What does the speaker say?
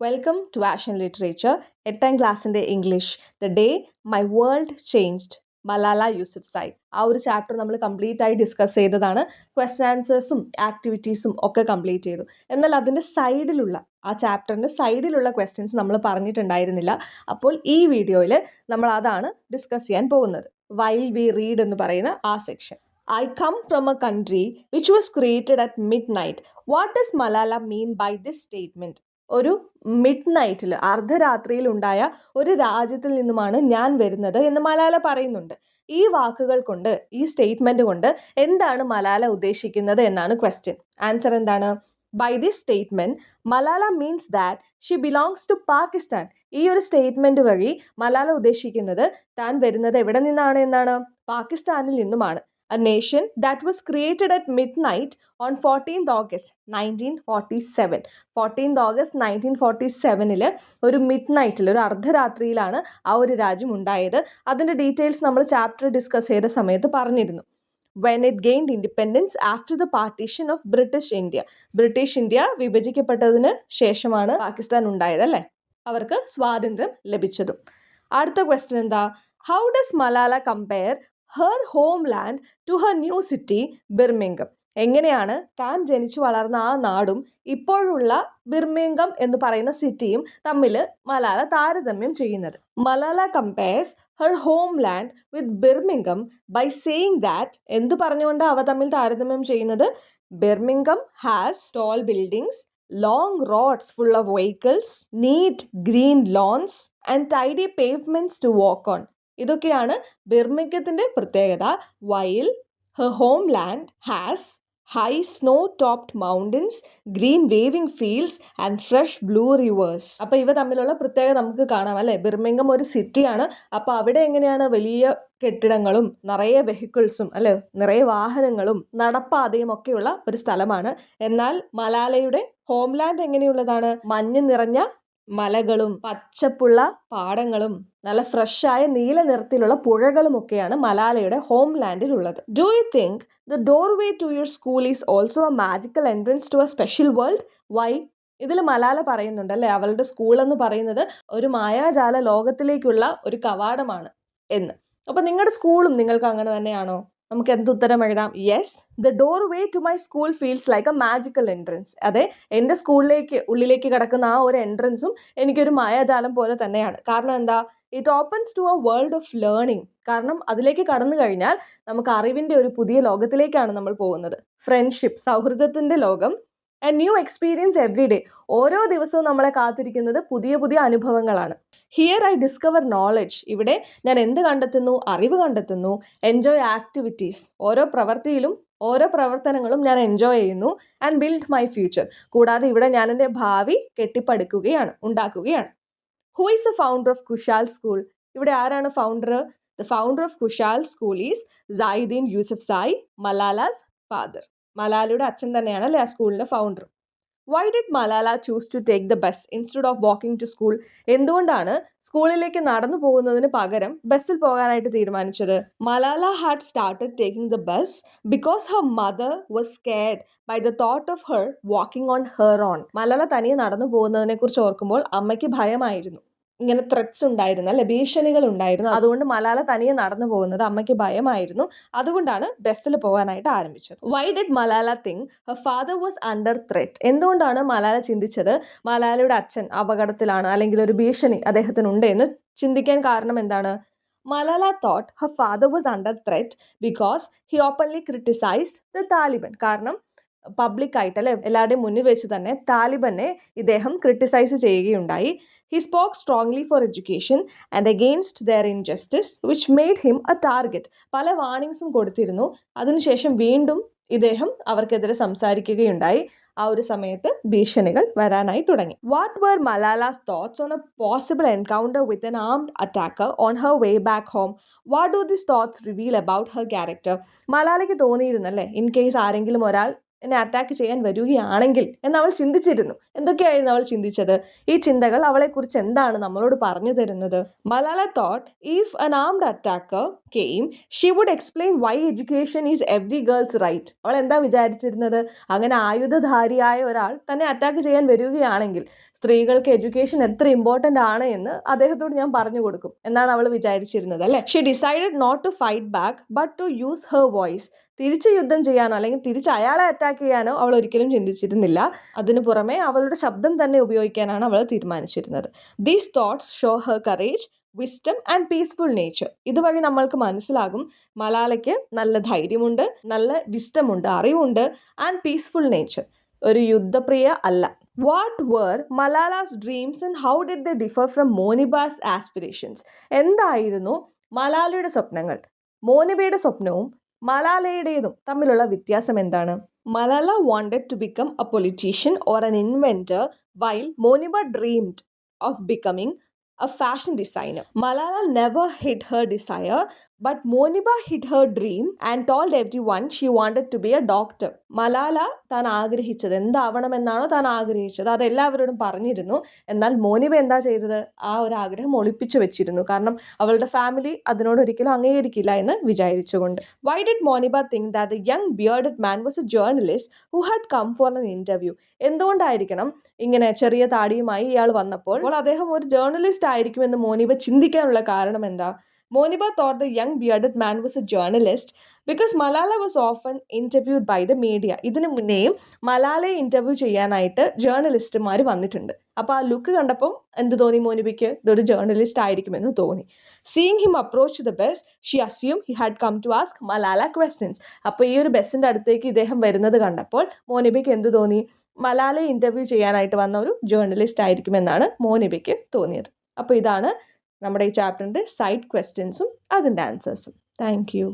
Welcome to ആഷൻ literature 8ാം ക്ലാസ്സിൻ്റെ English the day my world changed Malala Yousafzai. ആ ഒരു ചാപ്റ്റർ നമ്മൾ കംപ്ലീറ്റ് ആയി ഡിസ്കസ് ചെയ്തതാണ്. ക്വസ്റ്റൻ ആൻസേഴ്സും ആക്ടിവിറ്റീസും ഒക്കെ കംപ്ലീറ്റ് ചെയ്തു. എന്നാൽ അതിൻ്റെ സൈഡിലുള്ള ആ ചാപ്റ്ററിൻ്റെ സൈഡിലുള്ള ക്വസ്റ്റ്യൻസ് നമ്മൾ പറഞ്ഞിട്ടുണ്ടായിരുന്നില്ല. അപ്പോൾ ഈ വീഡിയോയിൽ നമ്മൾ അതാണ് ഡിസ്കസ് ചെയ്യാൻ പോകുന്നത്. വൈൽ വി റീഡ് എന്ന് പറയുന്ന ആ section. I come from a country which was created at midnight. What does Malala mean by this statement? ഒരു മിഡ് നൈറ്റിൽ അർദ്ധരാത്രിയിൽ ഉണ്ടായ ഒരു രാജ്യത്തിൽ നിന്നുമാണ് ഞാൻ വരുന്നത് എന്ന് മലാല പറയുന്നുണ്ട്. ഈ വാക്കുകൾ കൊണ്ട്, ഈ സ്റ്റേറ്റ്മെന്റ് കൊണ്ട് എന്താണ് മലാല ഉദ്ദേശിക്കുന്നത് എന്നാണ് ക്വസ്റ്റ്യൻ. ആൻസർ എന്താണ്? By this statement Malala means that she belongs to Pakistan. ഈ ഒരു സ്റ്റേറ്റ്മെന്റ് വഴി മലാല ഉദ്ദേശിക്കുന്നത് താൻ വരുന്നത് എവിടെ നിന്നാണ് എന്നാണ്? പാകിസ്ഥാനിൽ നിന്നുമാണ്. A nation that was created at midnight on 14th August 1947. 14th August 1947 ഒരു മിഡ് നൈറ്റിൽ, ഒരു അർദ്ധരാത്രിയിലാണ് ആ ഒരു രാജ്യം ഉണ്ടായത്. അതിൻ്റെ ഡീറ്റെയിൽസ് നമ്മൾ ചാപ്റ്റർ ഡിസ്കസ് ചെയ്ത സമയത്ത് പറഞ്ഞിരുന്നു. When it gained independence after the partition of British India. British India വിഭജിക്കപ്പെട്ടതിന് ശേഷമാണ് പാകിസ്ഥാൻ ഉണ്ടായത് അല്ലേ, അവർക്ക് സ്വാതന്ത്ര്യം ലഭിച്ചതും. അടുത്ത ക്വസ്റ്റ്യൻ എന്താ? How does Malala compare her homeland to her new city ബിർമിംഗം. എങ്ങനെയാണ് താൻ ജനിച്ചു വളർന്ന ആ നാടും ഇപ്പോഴുള്ള ബിർമിംഗം എന്ന് പറയുന്ന സിറ്റിയും തമ്മിൽ മലാല താരതമ്യം ചെയ്യുന്നത്? Malala compares her homeland with ബിർമിംഗം by saying that, എന്ത് പറഞ്ഞുകൊണ്ട് അവ തമ്മിൽ താരതമ്യം ചെയ്യുന്നത്? ബിർമിംഗം has tall buildings, long roads full of vehicles, neat green lawns and tidy pavements to walk on. ഇതൊക്കെയാണ് ബിർമിംഗത്തിൻ്റെ പ്രത്യേകത. While her home land has high snow topped mountains, green waving fields and fresh blue reverse. അപ്പോൾ ഇവ തമ്മിലുള്ള പ്രത്യേകത നമുക്ക് കാണാം അല്ലേ. ബിർമിംഗം ഒരു സിറ്റിയാണ്. അപ്പോൾ അവിടെ എങ്ങനെയാണ് വലിയ കെട്ടിടങ്ങളും നിറയെ വെഹിക്കിൾസും അല്ലെ, നിറയെ വാഹനങ്ങളും നടപ്പാതയും ഒക്കെയുള്ള ഒരു സ്ഥലമാണ്. എന്നാൽ മലാലയുടെ ഹോംലാൻഡ് എങ്ങനെയുള്ളതാണ്? മഞ്ഞ് നിറഞ്ഞ മലകളും പച്ചപ്പുള്ള പാടങ്ങളും നല്ല ഫ്രഷായ നീല നിറത്തിലുള്ള പുഴകളും ഒക്കെയാണ് മലാലയുടെ ഹോം ലാൻഡിൽ ഉള്ളത്. Do you think the doorway to your school is also a magical entrance to a special world? Why? ഇതിൽ മലാല പറയുന്നുണ്ട് അല്ലേ, അവളുടെ സ്കൂൾ എന്ന് പറയുന്നത് ഒരു മായാജാല ലോകത്തിലേക്കുള്ള ഒരു കവാടമാണ് എന്ന്. അപ്പോൾ നിങ്ങളുടെ സ്കൂളും നിങ്ങൾക്ക് അങ്ങനെ തന്നെയാണോ? നമുക്ക് എന്ത് ഉത്തരം എഴുതാം? Yes, the door way to my school feels like a magical entrance. അതെ, എൻ്റെ ഉള്ളിലേക്ക് കിടക്കുന്ന ആ ഒരു എൻട്രൻസും എനിക്കൊരു മായാജാലം പോലെ തന്നെയാണ്. കാരണം എന്താ? It opens to a world of learning. കാരണം അതിലേക്ക് കടന്നു കഴിഞ്ഞാൽ നമുക്ക് അറിവിൻ്റെ ഒരു പുതിയ ലോകത്തിലേക്കാണ് നമ്മൾ പോകുന്നത്. ഫ്രണ്ട്ഷിപ്പ്, സൗഹൃദത്തിൻ്റെ ലോകം. And new experience every day. ഓരോ ദിവസവും നമ്മളെ കാത്തിരിക്കുന്നത് പുതിയ പുതിയ അനുഭവങ്ങളാണ്. Here I discover knowledge. ഇവിടെ ഞാൻ എന്ത് കണ്ടെത്തുന്നു? അറിവ് കണ്ടെത്തുന്നു. Enjoy activities. ഓരോ പ്രവൃത്തിയിലും ഓരോ പ്രവർത്തനങ്ങളും ഞാൻ എൻജോയ് ചെയ്യുന്നു. And build my future. കൂടാതെ ഇവിടെ ഞാൻ എൻ്റെ ഭാവി കെട്ടിപ്പടുക്കുകയാണ്, ഉണ്ടാക്കുകയാണ്. Who is the founder of Khushal school? ഇവിടെ ആരാണ് founder? The founder of Khushal school is Ziauddin Yousafzai, Malala's father. മലാലയുടെ അച്ഛൻ തന്നെയാണ് അല്ലേ ആ സ്കൂളിൻ്റെ founder. Why did Malala choose to take the bus instead of walking to school? എന്തുകൊണ്ടാണ് സ്കൂളിലേക്ക് നടന്നു പോകുന്നതിന് പകരം ബസ്സിൽ പോകാനായിട്ട് തീരുമാനിച്ചത്? Malala had started taking the bus because her mother was scared by the thought of her walking on her own. Malala തനിയെ നടന്നു പോകുന്നതിനെ കുറിച്ച് ഓർക്കുമ്പോൾ അമ്മയ്ക്ക് ഭയമായിരുന്നു. ഇങ്ങനെ ത്രെറ്റ്സ് ഉണ്ടായിരുന്നു അല്ലെ, ഭീഷണികൾ ഉണ്ടായിരുന്നു. അതുകൊണ്ട് മലാല തനിയെ നടന്നു പോകുന്നത് അമ്മയ്ക്ക് ഭയമായിരുന്നു. അതുകൊണ്ടാണ് ബസ്സിൽ പോകാനായിട്ട് ആരംഭിച്ചത്. Y did Malala think Har father was under threat? എന്തുകൊണ്ടാണ് മലാല ചിന്തിച്ചത് മലാലയുടെ അച്ഛൻ അപകടത്തിലാണ് അല്ലെങ്കിൽ ഒരു ഭീഷണി അദ്ദേഹത്തിനുണ്ട് എന്ന് ചിന്തിക്കാൻ കാരണം എന്താണ്? Malala thought her father was under threat because he openly criticised the Taliban. കാരണം പബ്ലിക്കായിട്ട് അല്ലെ, എല്ലാവരുടെയും മുന്നിൽ വെച്ച് തന്നെ താലിബനെ ഇദ്ദേഹം ക്രിട്ടിസൈസ് ചെയ്യുകയുണ്ടായി. He spoke strongly for education and against their injustice which made him a target. പല വാർണിംഗ്സും കൊടുത്തിരുന്നു. അതിനുശേഷം വീണ്ടും ഇദ്ദേഹം അവർക്കെതിരെ സംസാരിക്കുകയുണ്ടായി. ആ ഒരു സമയത്ത് ഭീഷണികൾ വരാനായി തുടങ്ങി. What were Malala's thoughts on a possible encounter with an armed attacker on her way back home? What do this thoughts reveal about her character? മലാലയ്ക്ക് തോന്നിയിരുന്നല്ലേ, ഇൻ കേസ് ആരെങ്കിലും ഒരാൾ എന്നെ അറ്റാക്ക് ചെയ്യാൻ വരികയാണെങ്കിൽ എന്ന് അവൾ ചിന്തിച്ചിരുന്നു. എന്തൊക്കെയായിരുന്നു അവൾ ചിന്തിച്ചത്? ഈ ചിന്തകൾ അവളെക്കുറിച്ച് എന്താണ് നമ്മളോട് പറഞ്ഞു തരുന്നത്? Malala thought if an armed attacker came, she would explain why education is every girl's right. അവൾ എന്താ വിചാരിച്ചിരുന്നത്? അങ്ങനെ ആയുധധാരിയായ ഒരാൾ തന്നെ അറ്റാക്ക് ചെയ്യാൻ വരികയാണെങ്കിൽ സ്ത്രീകൾക്ക് എഡ്യൂക്കേഷൻ എത്ര ഇമ്പോർട്ടൻ്റ് ആണ് എന്ന് അദ്ദേഹത്തോട് ഞാൻ പറഞ്ഞു കൊടുക്കും എന്നാണ് അവൾ വിചാരിച്ചിരുന്നത്, അല്ലേ? She decided not to fight back but to use her voice. തിരിച്ച് യുദ്ധം ചെയ്യാനോ അല്ലെങ്കിൽ തിരിച്ച് അയാളെ അറ്റാക്ക് ചെയ്യാനോ അവൾ ഒരിക്കലും ചിന്തിച്ചിരുന്നില്ല. അതിനു പുറമെ അവളുടെ ശബ്ദം തന്നെ ഉപയോഗിക്കാനാണ് അവൾ തീരുമാനിച്ചിരുന്നത്. These thoughts show her courage, wisdom and peaceful nature. ഇതുവഴി നമ്മൾക്ക് മനസ്സിലാകും മലാലയ്ക്ക് നല്ല ധൈര്യമുണ്ട്, നല്ല വിസ്ഡമുണ്ട്, അറിവുണ്ട്, ആൻഡ് പീസ്ഫുൾ നേച്ചർ. ഒരു യുദ്ധപ്രിയ അല്ല. What were Malala's dreams and how did they differ from Moniba's aspirations? എന്തായിരുന്നു മലാലയുടെ സ്വപ്നങ്ങൾ? മോനിബയുടെ സ്വപ്നവും മലാലയുടേതും തമ്മിലുള്ള വ്യത്യാസം എന്താണ്? Malala wanted to become a politician or an inventor while Moniba dreamed of becoming a fashion designer. Malala never hid her desire, but Moniba hid her dream and told everyone she wanted to be a doctor. Malala താൻ ആഗ്രഹിച്ചത് എന്താവണമെന്നാണോ താൻ ആഗ്രഹിച്ചത് അത് എല്ലാവരോടും പറഞ്ഞിരുന്നു. എന്നാൽ മോനിബ എന്താ ചെയ്തത്? ആ ഒരു ആഗ്രഹം ഒളിപ്പിച്ചു വെച്ചിരുന്നു. കാരണം അവളുടെ ഫാമിലി അതിനോട് ഒരിക്കലും അംഗീകരിക്കില്ല എന്ന് വിചാരിച്ചുകൊണ്ട്. Why did Moniba think that the young bearded man was a journalist who had come for an interview? എന്തുകൊണ്ടായിരിക്കണം ഇങ്ങനെ ചെറിയ താടിയുമായി ഇയാൾ വന്നപ്പോൾ അദ്ദേഹം ഒരു ജേർണലിസ്റ്റ് ആയിരിക്കുമെന്ന് മോനിബ ചിന്തിക്കാനുള്ള കാരണം എന്താ? Moniba thought the young bearded man was a journalist because Malala was often interviewed by the media. ഇതിനു മുന്നേയും മലാലയെ ഇന്റർവ്യൂ ചെയ്യാനായിട്ട് ജേർണലിസ്റ്റുമാർ വന്നിട്ടുണ്ട്. അപ്പോൾ ആ ലുക്ക് കണ്ടപ്പം എന്ത് തോന്നി മോനിബയ്ക്ക്? ഇതൊരു ജേർണലിസ്റ്റ് ആയിരിക്കുമെന്ന് തോന്നി. Seeing him approach the bus, she assumed he had come to ask Malala questions. അപ്പോൾ ഈ ഒരു ബസ്സിൻ്റെ അടുത്തേക്ക് ഇദ്ദേഹം വരുന്നത് കണ്ടപ്പോൾ മോനിബയ്ക്ക് എന്ത് തോന്നി? മലാലയെ ഇന്റർവ്യൂ ചെയ്യാനായിട്ട് വന്ന ഒരു ജേർണലിസ്റ്റ് ആയിരിക്കുമെന്നാണ് മോനിബയ്ക്ക് തോന്നിയത്. അപ്പോൾ ഇതാണ് നമ്മുടെ ഈ ചാപ്റ്ററിൻ്റെ സൈഡ് ക്വസ്റ്റ്യൻസും അതിൻ്റെ ആൻസേഴ്സും. Thank you.